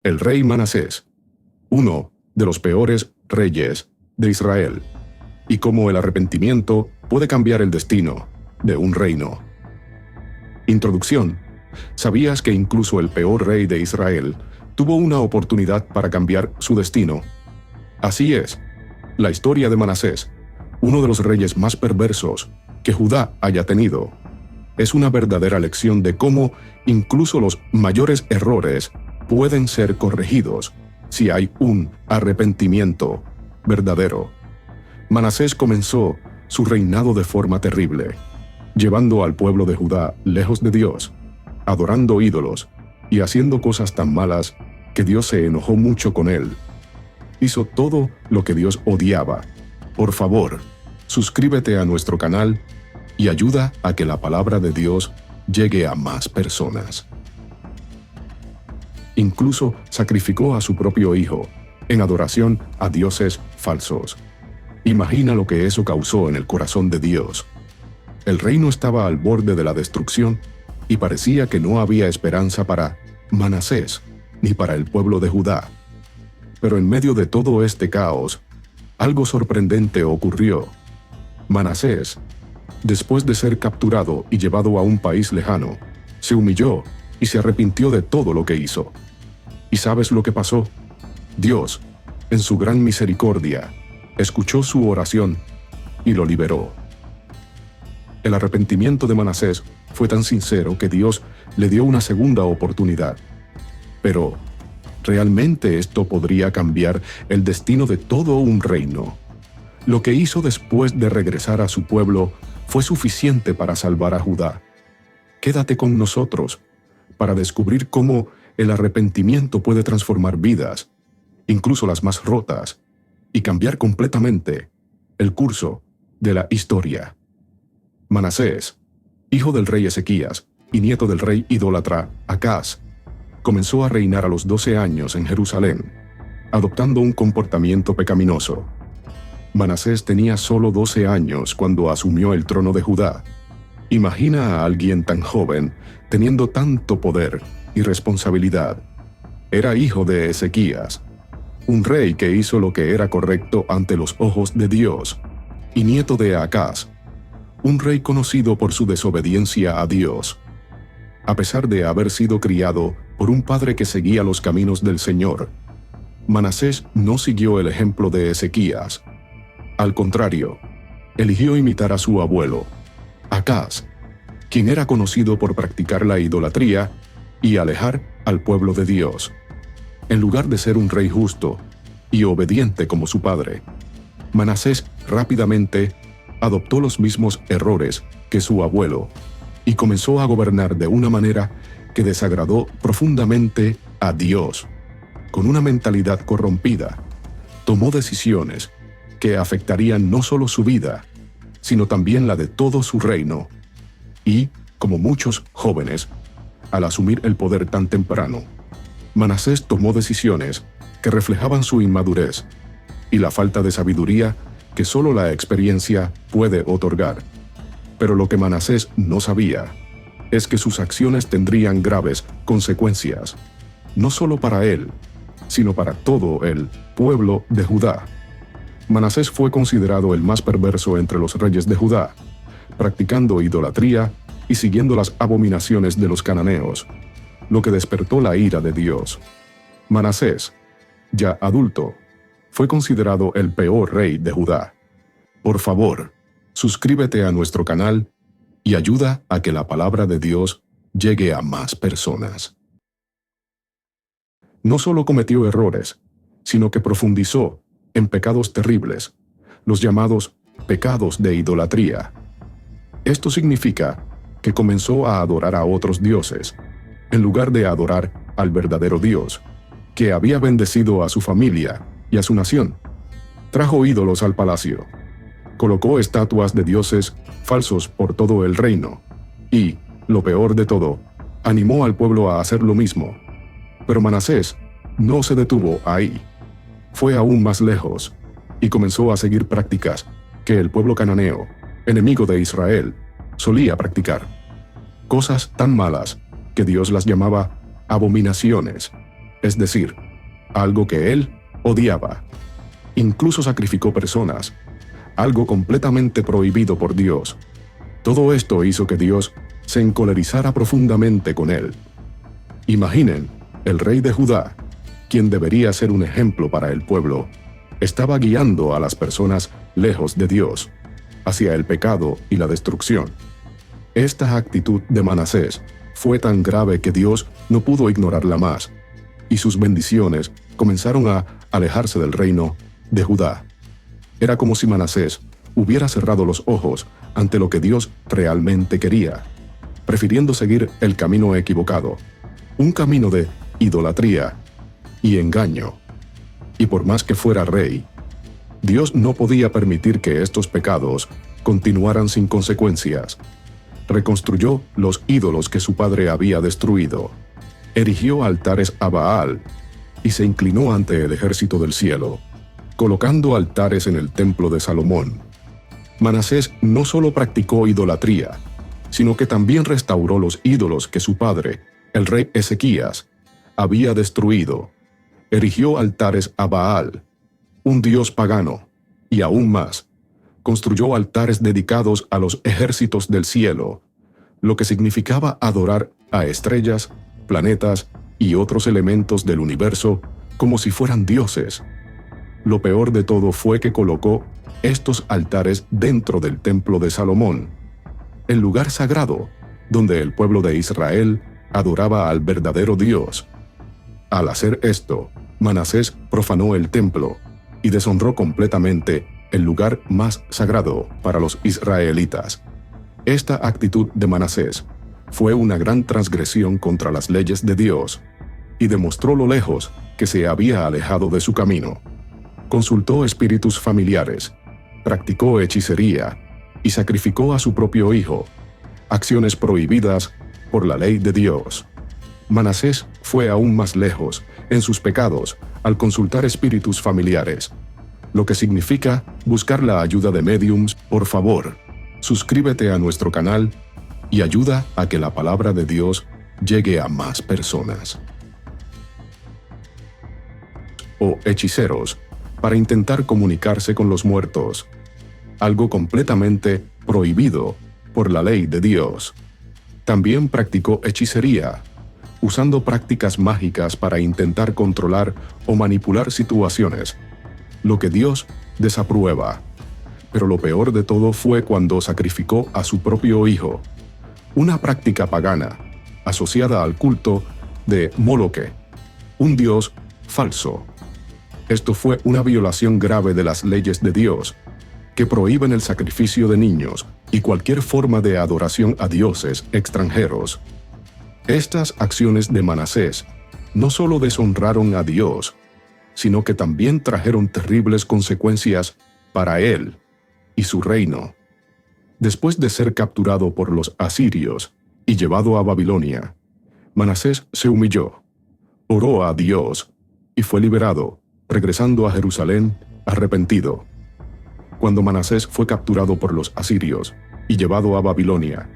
El rey Manasés, uno de los peores reyes de Israel, y cómo el arrepentimiento puede cambiar el destino de un reino. Introducción. ¿Sabías que incluso el peor rey de Israel tuvo una oportunidad para cambiar su destino? Así es, la historia de Manasés, uno de los reyes más perversos que Judá haya tenido, es una verdadera lección de cómo incluso los mayores errores pueden ser corregidos si hay un arrepentimiento verdadero. Manasés comenzó su reinado de forma terrible, llevando al pueblo de Judá lejos de Dios, adorando ídolos y haciendo cosas tan malas que Dios se enojó mucho con él. Hizo todo lo que Dios odiaba. Por favor, suscríbete a nuestro canal y ayuda a que la palabra de Dios llegue a más personas. Incluso sacrificó a su propio hijo en adoración a dioses falsos. Imagina lo que eso causó en el corazón de Dios. El reino estaba al borde de la destrucción y parecía que no había esperanza para Manasés ni para el pueblo de Judá. Pero en medio de todo este caos, algo sorprendente ocurrió. Manasés, después de ser capturado y llevado a un país lejano, se humilló y se arrepintió de todo lo que hizo. ¿Y sabes lo que pasó? Dios, en su gran misericordia, escuchó su oración y lo liberó. El arrepentimiento de Manasés fue tan sincero que Dios le dio una segunda oportunidad. Pero, ¿realmente esto podría cambiar el destino de todo un reino? Lo que hizo después de regresar a su pueblo fue suficiente para salvar a Judá. Quédate con nosotros para descubrir cómo el arrepentimiento puede transformar vidas, incluso las más rotas, y cambiar completamente el curso de la historia. Manasés, hijo del rey Ezequías y nieto del rey idólatra Acaz, comenzó a reinar a los 12 años en Jerusalén, adoptando un comportamiento pecaminoso. Manasés tenía solo 12 años cuando asumió el trono de Judá. Imagina a alguien tan joven teniendo tanto poder y responsabilidad. Era hijo de Ezequías, un rey que hizo lo que era correcto ante los ojos de Dios, y nieto de Acaz, un rey conocido por su desobediencia a Dios. A pesar de haber sido criado por un padre que seguía los caminos del Señor, Manasés no siguió el ejemplo de Ezequías. Al contrario, eligió imitar a su abuelo, Acaz, quien era conocido por practicar la idolatría y alejar al pueblo de Dios. En lugar de ser un rey justo y obediente como su padre, Manasés rápidamente adoptó los mismos errores que su abuelo y comenzó a gobernar de una manera que desagradó profundamente a Dios. Con una mentalidad corrompida, tomó decisiones que afectarían no solo su vida, sino también la de todo su reino. Y, como muchos jóvenes, al asumir el poder tan temprano, Manasés tomó decisiones que reflejaban su inmadurez y la falta de sabiduría que solo la experiencia puede otorgar. Pero lo que Manasés no sabía es que sus acciones tendrían graves consecuencias, no solo para él, sino para todo el pueblo de Judá. Manasés fue considerado el más perverso entre los reyes de Judá, practicando idolatría y siguiendo las abominaciones de los cananeos, lo que despertó la ira de Dios. Manasés, ya adulto, fue considerado el peor rey de Judá. Por favor, suscríbete a nuestro canal y ayuda a que la palabra de Dios llegue a más personas. No solo cometió errores, sino que profundizó en pecados terribles, los llamados pecados de idolatría. Esto significa que comenzó a adorar a otros dioses, en lugar de adorar al verdadero Dios, que había bendecido a su familia y a su nación. Trajo ídolos al palacio, colocó estatuas de dioses falsos por todo el reino, y, lo peor de todo, animó al pueblo a hacer lo mismo. Pero Manasés no se detuvo ahí. Fue aún más lejos, y comenzó a seguir prácticas que el pueblo cananeo, enemigo de Israel, solía practicar. Cosas tan malas que Dios las llamaba abominaciones. es decir, algo que él odiaba. Incluso sacrificó personas, algo completamente prohibido por Dios. Todo esto hizo que Dios se encolerizara profundamente con él. Imaginen, el rey de Judá, quien debería ser un ejemplo para el pueblo, estaba guiando a las personas lejos de Dios, hacia el pecado y la destrucción. Esta actitud de Manasés fue tan grave que Dios no pudo ignorarla más, y sus bendiciones comenzaron a alejarse del reino de Judá. Era como si Manasés hubiera cerrado los ojos ante lo que Dios realmente quería, prefiriendo seguir el camino equivocado, un camino de idolatría y engaño. Y por más que fuera rey, Dios no podía permitir que estos pecados continuaran sin consecuencias. Reconstruyó los ídolos que su padre había destruido, erigió altares a Baal y se inclinó ante el ejército del cielo, colocando altares en el templo de Salomón. Manasés no solo practicó idolatría, sino que también restauró los ídolos que su padre, el rey Ezequías, había destruido. Erigió altares a Baal, un dios pagano, y aún más, construyó altares dedicados a los ejércitos del cielo, lo que significaba adorar a estrellas, planetas y otros elementos del universo como si fueran dioses. Lo peor de todo fue que colocó estos altares dentro del templo de Salomón, el lugar sagrado donde el pueblo de Israel adoraba al verdadero Dios. Al hacer esto, Manasés profanó el templo y deshonró completamente el lugar más sagrado para los israelitas. Esta actitud de Manasés fue una gran transgresión contra las leyes de Dios y demostró lo lejos que se había alejado de su camino. Consultó espíritus familiares, practicó hechicería y sacrificó a su propio hijo, acciones prohibidas por la ley de Dios. Manasés fue aún más lejos en sus pecados al consultar espíritus familiares, lo que significa buscar la ayuda de médiums. Por favor, suscríbete a nuestro canal y ayuda a que la palabra de Dios llegue a más personas. O hechiceros, para intentar comunicarse con los muertos, algo completamente prohibido por la ley de Dios. También practicó hechicería, usando prácticas mágicas para intentar controlar o manipular situaciones, lo que Dios desaprueba. Pero lo peor de todo fue cuando sacrificó a su propio hijo, una práctica pagana asociada al culto de Moloque, un dios falso. Esto fue una violación grave de las leyes de Dios, que prohíben el sacrificio de niños y cualquier forma de adoración a dioses extranjeros. Estas acciones de Manasés no solo deshonraron a Dios, sino que también trajeron terribles consecuencias para él y su reino. Después de ser capturado por los asirios y llevado a Babilonia, Manasés se humilló, oró a Dios y fue liberado, regresando a Jerusalén arrepentido. Cuando Manasés fue capturado por los asirios y llevado a Babilonia,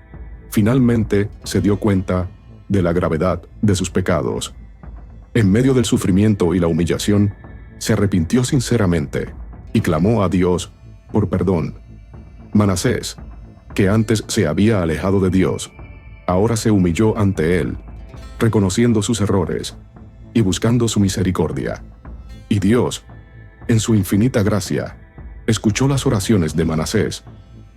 finalmente se dio cuenta de la gravedad de sus pecados. En medio del sufrimiento y la humillación, se arrepintió sinceramente y clamó a Dios por perdón. Manasés, que antes se había alejado de Dios, ahora se humilló ante él, reconociendo sus errores y buscando su misericordia. Y Dios, en su infinita gracia, escuchó las oraciones de Manasés,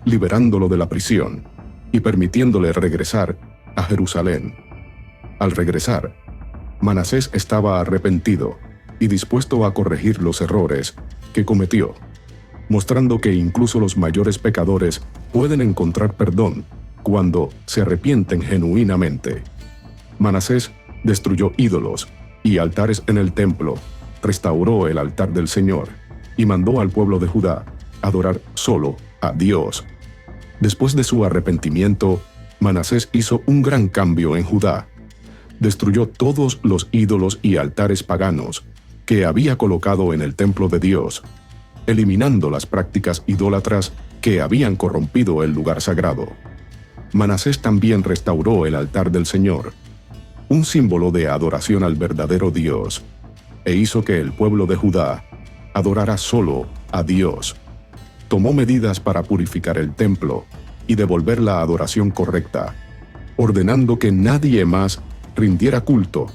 liberándolo de la prisión y permitiéndole regresar a Jerusalén. Al regresar, Manasés estaba arrepentido y dispuesto a corregir los errores que cometió, mostrando que incluso los mayores pecadores pueden encontrar perdón cuando se arrepienten genuinamente. Manasés destruyó ídolos y altares en el templo, restauró el altar del Señor y mandó al pueblo de Judá adorar solo a Dios. Después de su arrepentimiento, Manasés hizo un gran cambio en Judá. Destruyó todos los ídolos y altares paganos que había colocado en el templo de Dios, eliminando las prácticas idólatras que habían corrompido el lugar sagrado. Manasés también restauró el altar del Señor. un símbolo de adoración al verdadero Dios, e hizo que el pueblo de Judá adorara solo a Dios. Tomó medidas para purificar el templo y devolver la adoración correcta, ordenando que nadie más rindiera culto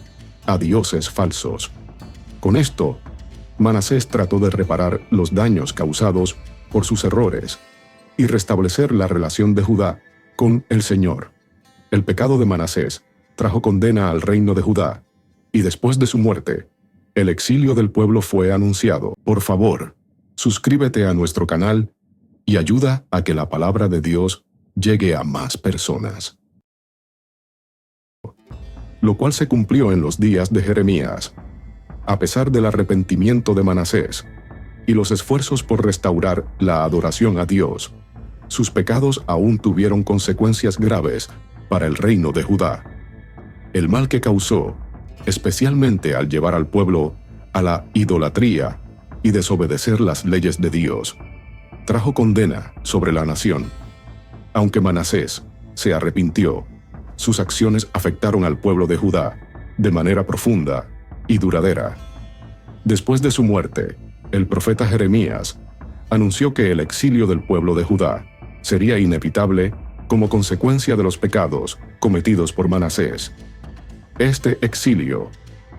a dioses falsos. Con esto, Manasés trató de reparar los daños causados por sus errores y restablecer la relación de Judá con el Señor. El pecado de Manasés trajo condena al reino de Judá, y después de su muerte, el exilio del pueblo fue anunciado. Por favor, suscríbete a nuestro canal y ayuda a que la palabra de Dios llegue a más personas. Lo cual se cumplió en los días de Jeremías. A pesar del arrepentimiento de Manasés y los esfuerzos por restaurar la adoración a Dios, sus pecados aún tuvieron consecuencias graves para el reino de Judá. El mal que causó, especialmente al llevar al pueblo a la idolatría y desobedecer las leyes de Dios, trajo condena sobre la nación. Aunque Manasés se arrepintió, sus acciones afectaron al pueblo de Judá de manera profunda y duradera. Después de su muerte, el profeta Jeremías anunció que el exilio del pueblo de Judá sería inevitable como consecuencia de los pecados cometidos por Manasés. Este exilio,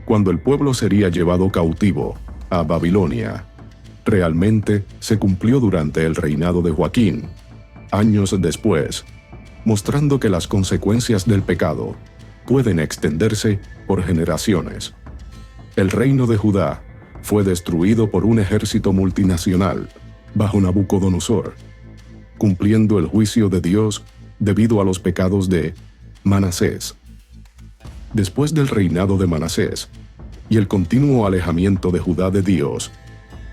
cuando el pueblo sería llevado cautivo a Babilonia, realmente se cumplió durante el reinado de Joaquín, años después, mostrando que las consecuencias del pecado pueden extenderse por generaciones. El reino de Judá fue destruido por un ejército multinacional bajo Nabucodonosor, cumpliendo el juicio de Dios debido a los pecados de Manasés. Después del reinado de Manasés y el continuo alejamiento de Judá de Dios,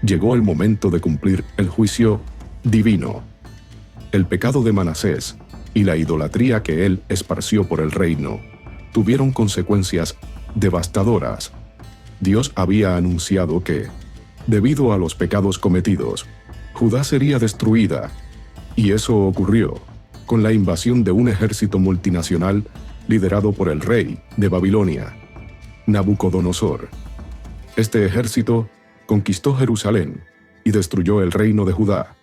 llegó el momento de cumplir el juicio divino. El pecado de Manasés y la idolatría que él esparció por el reino tuvieron consecuencias devastadoras. Dios había anunciado que, debido a los pecados cometidos, Judá sería destruida, y eso ocurrió con la invasión de un ejército multinacional liderado por el rey de Babilonia, Nabucodonosor. Este ejército conquistó Jerusalén y destruyó el reino de Judá,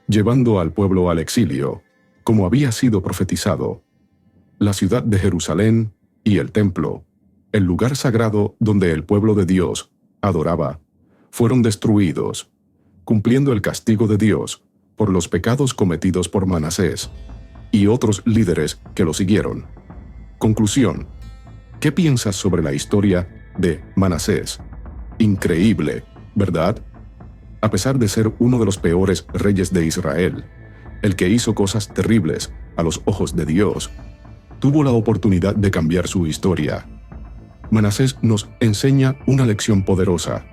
llevando al pueblo al exilio, como había sido profetizado. La ciudad de Jerusalén y el templo, el lugar sagrado donde el pueblo de Dios adoraba, fueron destruidos, cumpliendo el castigo de Dios por los pecados cometidos por Manasés y otros líderes que lo siguieron. Conclusión: ¿qué piensas sobre la historia de Manasés? Increíble, ¿verdad? A pesar de ser uno de los peores reyes de Israel, el que hizo cosas terribles a los ojos de Dios, tuvo la oportunidad de cambiar su historia. Manasés nos enseña una lección poderosa.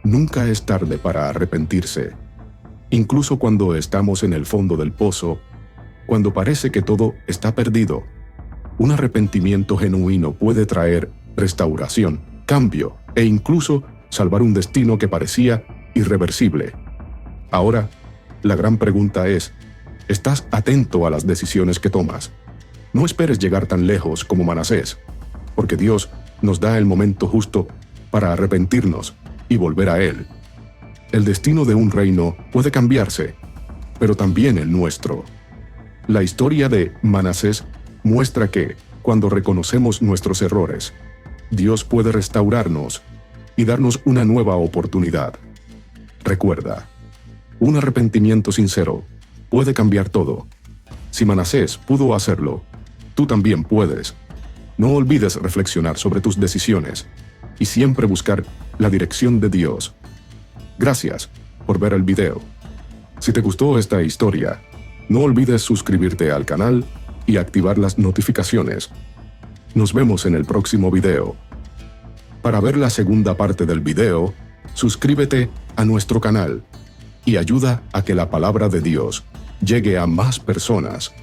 Nunca es tarde para arrepentirse. Incluso cuando estamos en el fondo del pozo, cuando parece que todo está perdido, un arrepentimiento genuino puede traer restauración, cambio e incluso salvar un destino que parecía irreversible. Ahora, la gran pregunta es: ¿estás atento a las decisiones que tomas? No esperes llegar tan lejos como Manasés, porque Dios nos da el momento justo para arrepentirnos y volver a Él. El destino de un reino puede cambiarse, pero también el nuestro. La historia de Manasés muestra que, cuando reconocemos nuestros errores, Dios puede restaurarnos y darnos una nueva oportunidad. Recuerda, un arrepentimiento sincero puede cambiar todo. Si Manasés pudo hacerlo, tú también puedes. No olvides reflexionar sobre tus decisiones y siempre buscar la dirección de Dios. Gracias por ver el video. Si te gustó esta historia, no olvides suscribirte al canal y activar las notificaciones. Nos vemos en el próximo video. Para ver la segunda parte del video, suscríbete a nuestro canal y ayuda a que la palabra de Dios llegue a más personas.